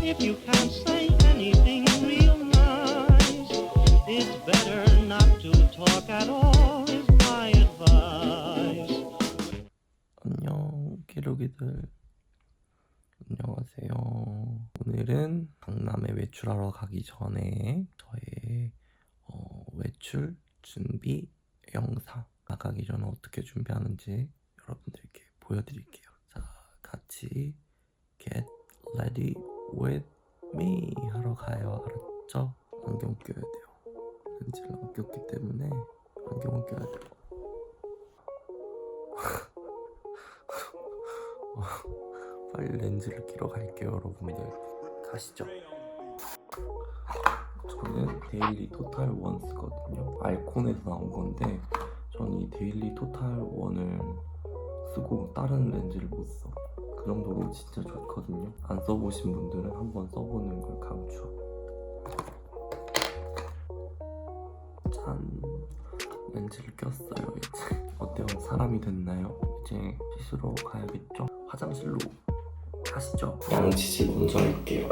If you can't say anything real nice, it's better not to talk at all, is my advice. 안녕 기록이들, 안녕하세요. 오늘은 강남에 외출하러 가기 전에 저의 외출 준비 영상, 나가기 전에 어떻게 준비하는지 여러분들께 보여드릴게요. 자, 같이 get ready with me 하러 가요. 알았죠? 안경 껴야 돼요. 렌즈를 안 꼈기 때문에 안경을 껴야 돼요. 빨리 렌즈를 끼러 갈게요, 여러분들. 가시죠. 저는 데일리 토탈 원 쓰거든요. 알콘에서 나온 건데 저는 이 데일리 토탈 원을 쓰고 다른 렌즈를 못 써. 그 정도로 진짜 좋거든요. 안 써보신 분들은 한번 써보는 걸 강추. 짠! 렌즈를 꼈어요. 이제 어때요? 사람이 됐나요? 이제 씻으러 가야겠죠? 화장실로 가시죠. 양치질 먼저 할게요.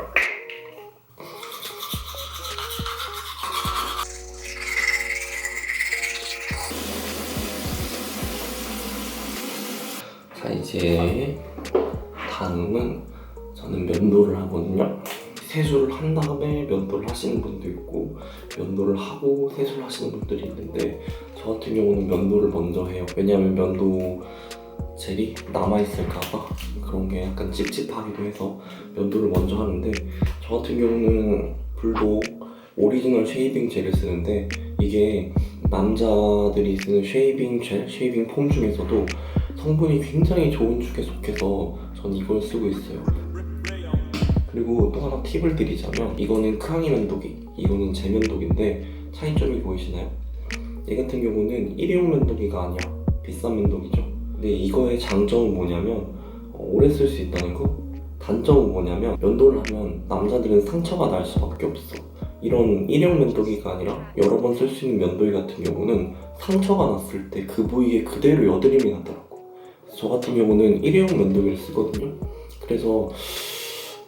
자, 이제 다음은 저는 면도를 하거든요. 세수를 한 다음에 면도를 하시는 분도 있고 면도를 하고 세수를 하시는 분들이 있는데 저 같은 경우는 면도를 먼저 해요. 왜냐하면 면도 젤이 남아있을까봐 그런 게 약간 찝찝하기도 해서 면도를 먼저 하는데, 저 같은 경우는 블록 오리지널 쉐이빙 젤을 쓰는데 이게 남자들이 쓰는 쉐이빙 젤, 쉐이빙 폼 중에서도 성분이 굉장히 좋은 축에 속해서 전 이걸 쓰고 있어요. 그리고 또 하나 팁을 드리자면 이거는 크랑이 면도기, 이거는 제 면도기인데 차이점이 보이시나요? 얘 같은 경우는 일회용 면도기가 아니야. 비싼 면도기죠. 근데 이거의 장점은 뭐냐면 오래 쓸 수 있다는 거. 단점은 뭐냐면 면도를 하면 남자들은 상처가 날 수밖에 없어. 이런 일회용 면도기가 아니라 여러 번 쓸 수 있는 면도기 같은 경우는 상처가 났을 때 그 부위에 그대로 여드름이 나더라고. 저 같은 경우는 일회용 면도기를 쓰거든요. 그래서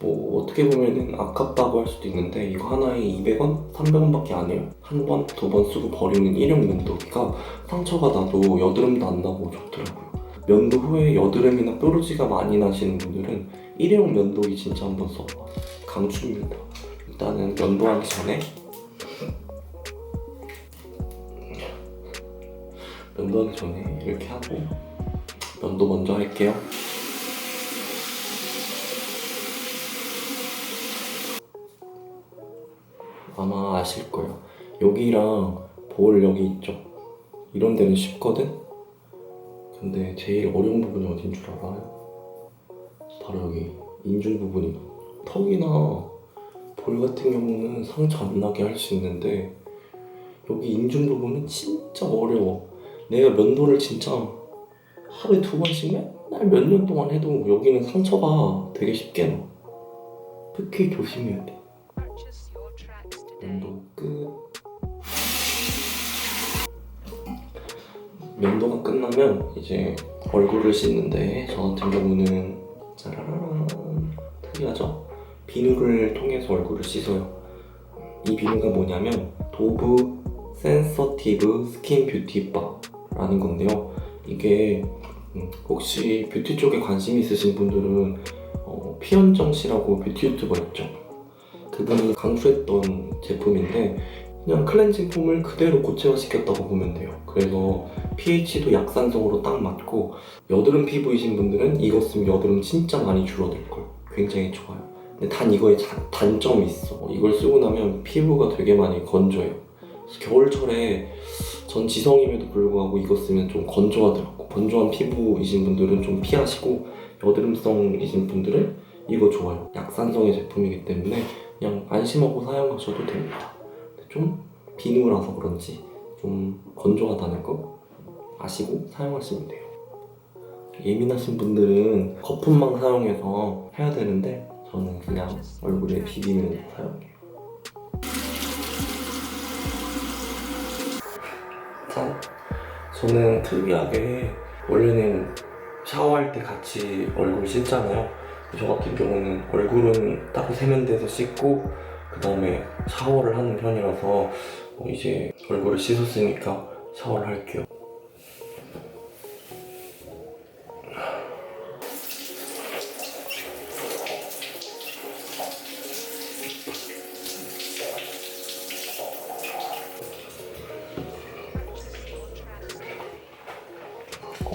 뭐 어떻게 보면은 아깝다고 할 수도 있는데 이거 하나에 200원? 300원밖에 안 해요. 한 번, 두 번 쓰고 버리는 일회용 면도기가 상처가 나도 여드름도 안 나고 좋더라고요. 면도 후에 여드름이나 뾰루지가 많이 나시는 분들은 일회용 면도기 진짜 한번 써봐. 강추입니다. 일단은 면도하기 전에 이렇게 하고 면도 먼저 할게요. 아마 아실 거예요. 여기랑 볼 여기 있죠? 이런 데는 쉽거든? 근데 제일 어려운 부분이 어딘 줄 알아요? 바로 여기 인중 부분이거든요. 턱이나 볼 같은 경우는 상처 안 나게 할 수 있는데 여기 인중 부분은 진짜 어려워. 내가 면도를 진짜 하루에 2번씩 맨날 몇 년 동안 해도 여기는 상처가 되게 쉽게 나. 특히 조심해야 돼. 면도 끝. 면도가 끝나면 이제 얼굴을 씻는데 저 같은 경우는 짜라란 특이하죠? 비누를 통해서 얼굴을 씻어요. 이 비누가 뭐냐면 도브 센서티브 스킨 뷰티 바라는 건데요. 이게 혹시 뷰티 쪽에 관심 있으신 분들은 피현정 씨라고 뷰티 유튜버 있죠? 그분이 강추했던 제품인데 그냥 클렌징 폼을 그대로 고체화시켰다고 보면 돼요. 그래서 pH도 약산성으로 딱 맞고 여드름 피부이신 분들은 이거 쓰면 여드름 진짜 많이 줄어들걸. 굉장히 좋아요. 근데 단 이거에 단점이 있어. 이걸 쓰고 나면 피부가 되게 많이 건조해요. 그래서 겨울철에 전 지성임에도 불구하고 이거 쓰면 좀 건조하더라고. 건조한 피부이신 분들은 좀 피하시고 여드름성이신 분들은 이거 좋아요. 약산성의 제품이기 때문에 그냥 안심하고 사용하셔도 됩니다. 좀 비누라서 그런지 좀 건조하다는 거 아시고 사용하시면 돼요. 예민하신 분들은 거품만 사용해서 해야 되는데 저는 그냥 얼굴에 비비면서 사용해요. 자, 저는 특이하게 원래는 샤워할 때 같이 얼굴 씻잖아요. 저 같은 경우는 얼굴은 딱 세면대에서 씻고 그 다음에 샤워를 하는 편이라서 이제 얼굴을 씻었으니까 샤워를 할게요.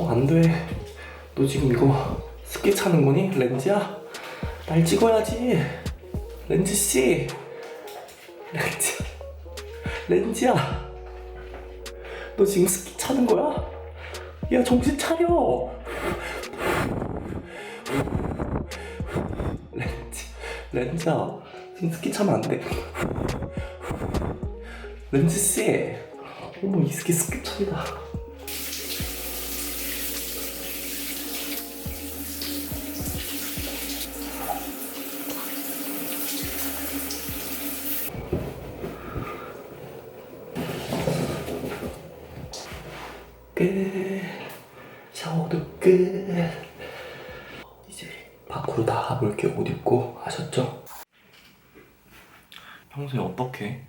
안 돼. 너 지금 이거 스케치 하는 거니? 렌즈야? 날 찍어야지. 렌즈씨. 렌즈야. 너 지금 스케치 하는 거야? 야, 정신 차려. 렌즈야. 지금 스케치 하면 안 돼. 렌즈씨. 어머, 이 스케치한다. 끝. 샤워도 끝. 이제 밖으로 나가볼게요. 옷 입고. 아셨죠? 평소에 어떻게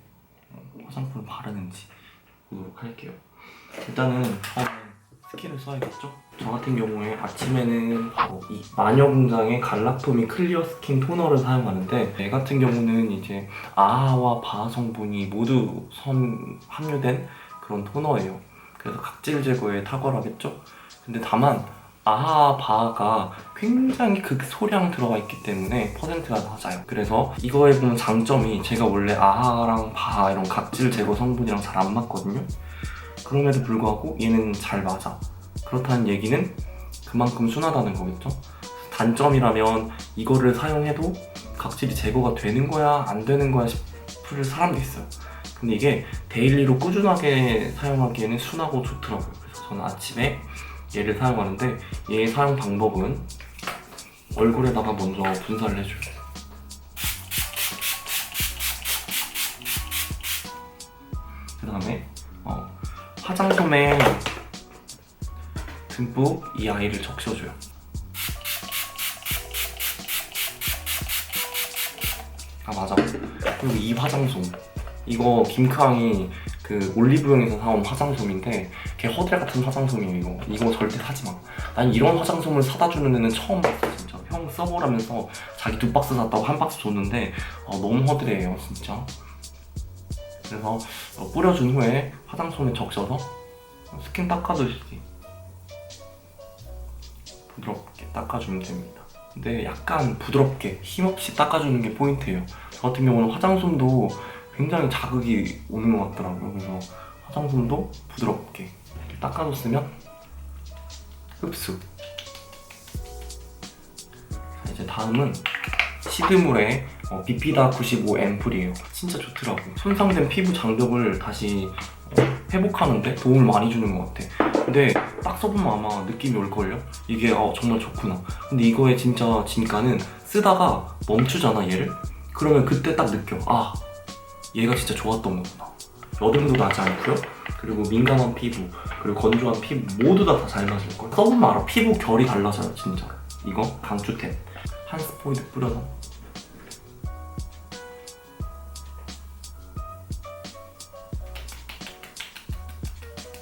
화장품을 바르는지 보도록 할게요. 일단은 처음에 스킨을 써야겠죠? 저 같은 경우에 아침에는 바로 이 마녀공장의 갈락토미 클리어 스킨 토너를 사용하는데, 얘 같은 경우는 이제 아하와 바하 성분이 모두 함유된 그런 토너예요. 그래서 각질 제거에 탁월하겠죠? 근데 다만 아하, 바하가 굉장히 극소량 들어가 있기 때문에 퍼센트가 낮아요. 그래서 이거에 보면 장점이, 제가 원래 아하랑 바하 이런 각질 제거 성분이랑 잘 안 맞거든요. 그럼에도 불구하고 얘는 잘 맞아. 그렇다는 얘기는 그만큼 순하다는 거겠죠? 단점이라면 이거를 사용해도 각질이 제거가 되는 거야 안 되는 거야 싶을 사람도 있어요. 근데 이게 데일리로 꾸준하게 사용하기에는 순하고 좋더라고요. 그래서 저는 아침에 얘를 사용하는데, 얘의 사용 방법은 얼굴에다가 먼저 분사를 해줘요. 그 다음에 화장솜에 듬뿍 이 아이를 적셔줘요. 아, 맞아. 그리고 이 화장솜, 이거 김크왕이 그 올리브영에서 사온 화장솜인데 걔 허드렛 같은 화장솜이에요. 이거 절대 사지 마. 난 이런 화장솜을 사다 주는 애는 처음 봤어. 진짜 형 써보라면서 자기 2박스 샀다고 1박스 줬는데 너무 허드렛해요 진짜. 그래서 뿌려준 후에 화장솜에 적셔서 스킨 닦아주시지. 부드럽게 닦아주면 됩니다. 근데 약간 부드럽게 힘없이 닦아주는 게 포인트예요. 저 같은 경우는 화장솜도 굉장히 자극이 오는 것 같더라고요. 그래서 화장솜도 부드럽게 이렇게 닦아줬으면 흡수. 자, 이제 다음은 시드물의 비피다 95 앰플이에요. 진짜 좋더라고요. 손상된 피부 장벽을 다시 회복하는데 도움을 많이 주는 것 같아. 근데 딱 써보면 아마 느낌이 올걸요? 이게 정말 좋구나. 근데 이거의 진짜 진가는 쓰다가 멈추잖아 얘를? 그러면 그때 딱 느껴. 얘가 진짜 좋았던 거구나. 여드름도 나지 않고요. 그리고 민감한 피부, 그리고 건조한 피부 모두 다 잘 맞을걸. 써보면 알아. 피부 결이 달라져요 진짜. 이거 강추템. 한 스포이드 뿌려서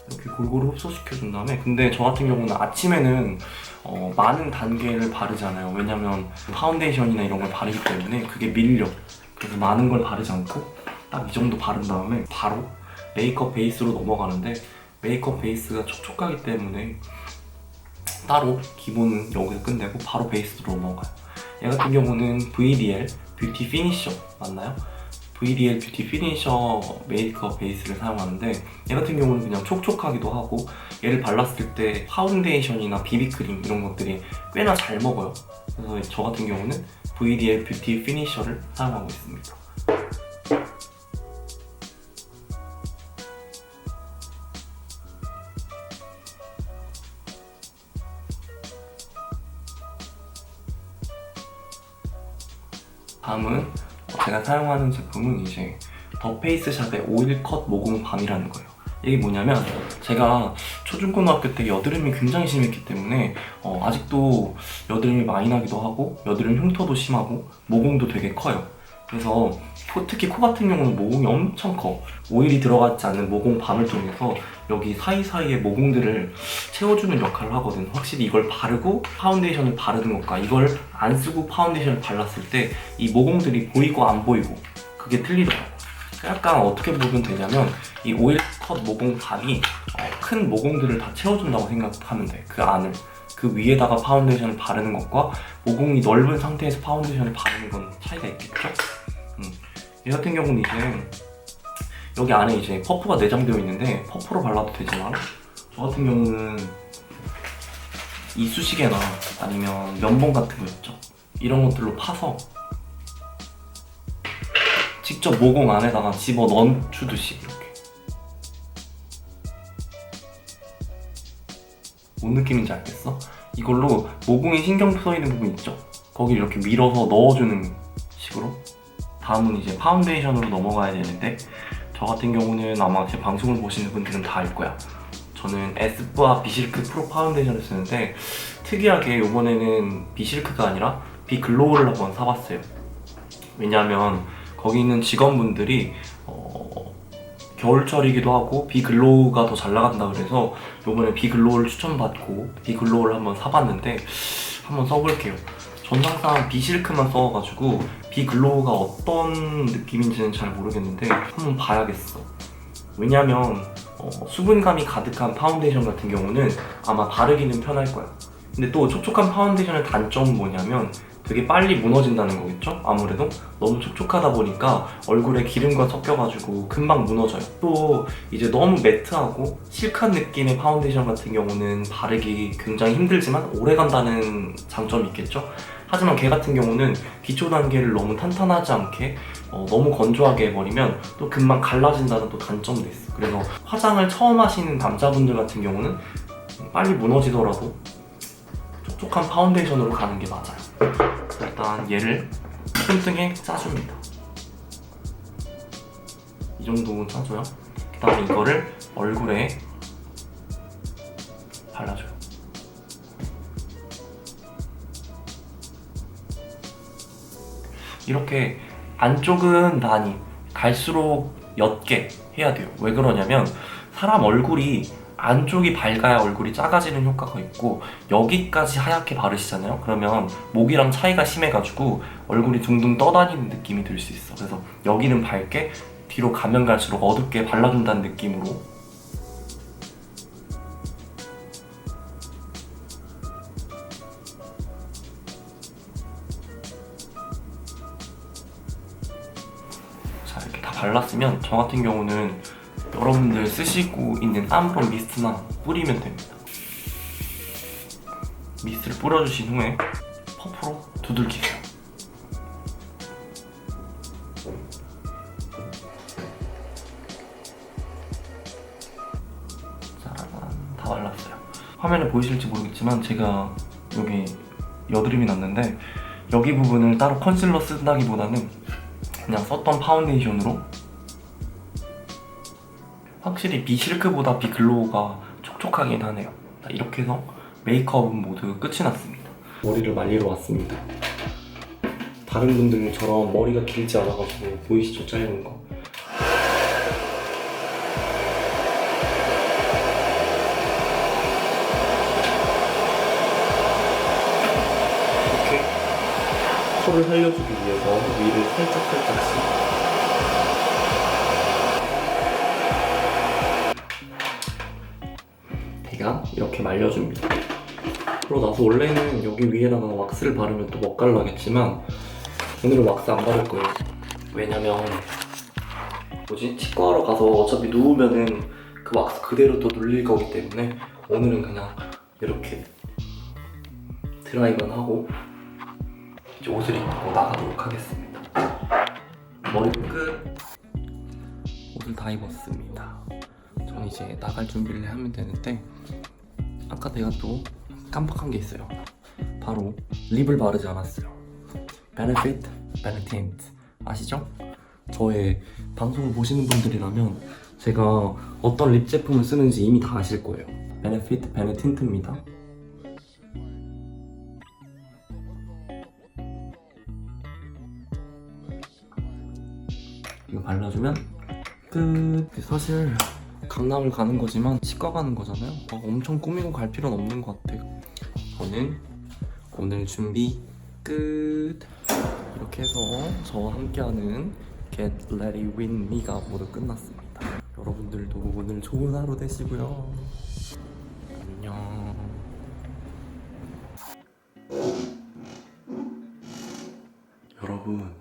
이렇게 골고루 흡수시켜준 다음에, 근데 저 같은 경우는 아침에는 많은 단계를 바르지 않아요. 왜냐면 파운데이션이나 이런 걸 바르기 때문에 그게 밀려. 그래서 많은 걸 바르지 않고 딱 이 정도 바른 다음에 바로 메이크업 베이스로 넘어가는데, 메이크업 베이스가 촉촉하기 때문에 따로 기본은 여기서 끝내고 바로 베이스로 넘어가요. 얘 같은 경우는 VDL 뷰티 피니셔 맞나요? VDL 뷰티 피니셔 메이크업 베이스를 사용하는데, 얘 같은 경우는 그냥 촉촉하기도 하고, 얘를 발랐을 때 파운데이션이나 비비크림 이런 것들이 꽤나 잘 먹어요. 그래서 저 같은 경우는 VDL 뷰티 피니셔를 사용하고 있습니다. 다음은 제가 사용하는 제품은 이제 더 페이스샵의 오일 컷 모공 밤이라는 거예요. 이게 뭐냐면, 제가 초중고등학교 때 여드름이 굉장히 심했기 때문에 아직도 여드름이 많이 나기도 하고 여드름 흉터도 심하고 모공도 되게 커요. 그래서 특히 코 같은 경우는 모공이 엄청 커. 오일이 들어가지 않는 모공밤을 통해서 여기 사이사이에 모공들을 채워주는 역할을 하거든. 확실히 이걸 바르고 파운데이션을 바르는 것과 이걸 안 쓰고 파운데이션을 발랐을 때 이 모공들이 보이고 안 보이고 그게 틀리더라고. 약간 어떻게 보면 되냐면 이 오일 컷 모공밤이 큰 모공들을 다 채워준다고 생각하면 돼. 그 안을. 그 위에다가 파운데이션을 바르는 것과 모공이 넓은 상태에서 파운데이션을 바르는 건 차이가 있겠죠? 얘 같은 경우는 이제 여기 안에 이제 퍼프가 내장되어 있는데 퍼프로 발라도 되지만 저 같은 경우는 이쑤시개나 아니면 면봉 같은 거 있죠? 이런 것들로 파서 직접 모공 안에다가 집어 넣어주듯이 이렇게. 뭔 느낌인지 알겠어? 이걸로 모공에 신경 써있는 부분 있죠? 거기 이렇게 밀어서 넣어주는 식으로. 다음은 이제 파운데이션으로 넘어가야 되는데 저 같은 경우는 아마 제 방송을 보시는 분들은 다 알 거야. 저는 에스쁘아 비실크 프로 파운데이션을 쓰는데 특이하게 이번에는 비실크가 아니라 비글로우를 한번 사봤어요. 왜냐하면 거기 있는 직원분들이 겨울철이기도 하고 비글로우가 더 잘 나간다 그래서 이번에 비글로우를 추천받고 비글로우를 한번 사봤는데 한번 써볼게요. 전 항상 비실크만 써가지고 비글로우가 어떤 느낌인지는 잘 모르겠는데 한번 봐야겠어. 왜냐면 수분감이 가득한 파운데이션 같은 경우는 아마 바르기는 편할 거야. 근데 또 촉촉한 파운데이션의 단점은 뭐냐면 되게 빨리 무너진다는 거겠죠? 아무래도 너무 촉촉하다 보니까 얼굴에 기름과 섞여가지고 금방 무너져요. 또 이제 너무 매트하고 실크한 느낌의 파운데이션 같은 경우는 바르기 굉장히 힘들지만 오래 간다는 장점이 있겠죠? 하지만 걔 같은 경우는 기초 단계를 너무 탄탄하지 않게 너무 건조하게 해버리면 또 금방 갈라진다는 또 단점도 있어. 그래서 화장을 처음 하시는 남자분들 같은 경우는 빨리 무너지더라도 촉촉한 파운데이션으로 가는 게 맞아요. 일단 얘를 손등에 짜줍니다. 이 정도는 짜줘요. 그 다음에 이거를 얼굴에 발라줘요. 이렇게 안쪽은 많이 갈수록 옅게 해야 돼요. 왜 그러냐면 사람 얼굴이 안쪽이 밝아야 얼굴이 작아지는 효과가 있고 여기까지 하얗게 바르시잖아요. 그러면 목이랑 차이가 심해가지고 얼굴이 둥둥 떠다니는 느낌이 들 수 있어. 그래서 여기는 밝게 뒤로 가면 갈수록 어둡게 발라준다는 느낌으로 자 이렇게 다 발랐으면 저 같은 경우는 여러분들 쓰시고 있는 아무런 미스트나 뿌리면 됩니다. 미스트를 뿌려주신 후에 퍼프로 두들기세요. 짜란, 다 발랐어요. 화면에 보이실지 모르겠지만 제가 여기 여드름이 났는데 여기 부분을 따로 컨실러 쓴다기보다는 그냥 썼던 파운데이션으로 확실히 비실크보다 비글로우가 촉촉하긴 하네요. 이렇게 해서 메이크업은 모두 끝이 났습니다. 머리를 말리러 왔습니다. 다른 분들처럼 머리가 길지 않아가지고 보이시죠? 짧은 거. 이렇게 컬을 살려주기 위해서 위를 살짝씩 이렇게 말려줍니다. 그러고 나서 원래는 여기 위에다가 왁스를 바르면 또 멋갈나겠지만 오늘은 왁스 안 바를 거예요. 왜냐면 치과하러 가서 어차피 누우면은 그 왁스 그대로 또 눌릴 거기 때문에 오늘은 그냥 이렇게 드라이만 하고 이제 옷을 입고 나가도록 하겠습니다. 머리 끝! 옷을 다 입었습니다. 전 이제 나갈 준비를 하면 되는데 아까 내가 또 깜빡한 게 있어요. 바로 립을 바르지 않았어요. 베네피트 아시죠? 저의 방송을 보시는 분들이라면 제가 어떤 립 제품을 쓰는지 이미 다 아실 거예요. 베네피트 베네틴트입니다. 이거 발라주면 끝. 사실 강남을 가는 거지만 치과 가는 거잖아요. 막 엄청 꾸미고 갈 필요는 없는 것 같아요. 저는 오늘 준비 끝. 이렇게 해서 저와 함께하는 Get Ready With Me가 모두 끝났습니다. 여러분들도 오늘 좋은 하루 되시고요. 안녕. 여러분